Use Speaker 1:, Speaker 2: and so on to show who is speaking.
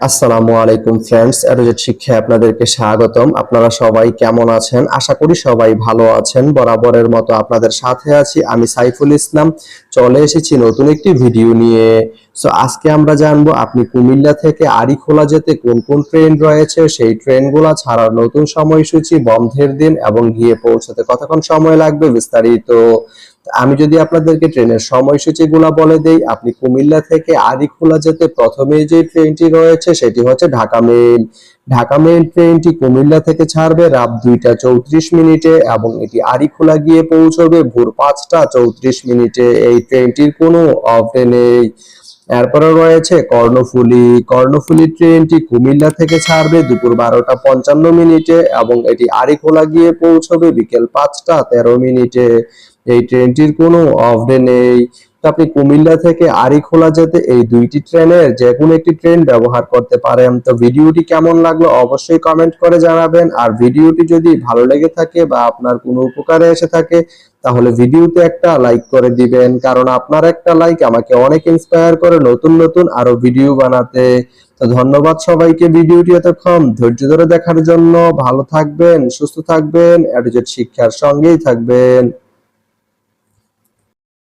Speaker 1: আসসালামু আলাইকুম ফ্রেন্ডস, এডুজেট শিক্ষায় আপনাদেরকে স্বাগতম। আপনারা সবাই কেমন আছেন? আশা করি সবাই ভালো আছেন। বরাবরের মতো আপনাদের সাথে আছি আমি সাইফুল ইসলাম। চলে এসেছি নতুন একটি ভিডিও নিয়ে। আজকে আমরা জানবো আপনি কুমিল্লা থেকে আড়িখোলা যেতে কোন কোন ট্রেন রয়েছে, সেই ট্রেনগুলো ছাড়ার নতুন সময়সূচি, বন্ধের দিন এবং গিয়ে পৌঁছতে কতক্ষণ সময় লাগবে বিস্তারিত। আমি যদি আপনাদেরকে ট্রেনের সময়সূচিগুলো বলে দেই, আপনি কুমিল্লা থেকে আড়িখোলা যেতে প্রথমেই যে ট্রেনটি রয়েছে সেটি হচ্ছে ঢাকা মেইল। ঢাকা মেইল ট্রেনটি কুমিল্লা থেকে ছাড়বে রাত 2টা 34 মিনিটে এবং এটি আড়িখোলা গিয়ে পৌঁছবে ভোর 5টা 34 মিনিটে। এই ট্রেনটির কোনো অফ ডে নেই। এরপরে রয়েছে কর্ণফুলী। কর্ণফুলী ট্রেনটি কুমিল্লা থেকে ছাড়বে দুপুর 12টা 55 মিনিটে এবং এটি আড়িখোলা গিয়ে পৌঁছবে বিকেল 5টা 13 মিনিটে। এই ট্রেনটির কোনো অফ ডে নেই। আপনি কুমিল্লা থেকে আড়িখোলা যেতে এই দুইটি ট্রেনের যে কোনো একটি ট্রেন ব্যবহার করতে পারেন। তো ভিডিওটি কেমন লাগলো অবশ্যই কমেন্ট করে জানাবেন। আর ভিডিওটি যদি ভালো লেগে থাকে বা আপনার কোনো উপকারে এসে থাকে তাহলে ভিডিওতে একটা লাইক করে দিবেন, কারণ আপনার একটা লাইক আমাকে অনেক ইন্সপায়ার করে নতুন নতুন আরো ভিডিও বানাতে। তো ধন্যবাদ সবাইকে ভিডিওটি এতক্ষণ ধৈর্য ধরে দেখার জন্য। ভালো থাকবেন, সুস্থ থাকবেন, এডুজেট শিক্ষার সঙ্গেই থাকবেন।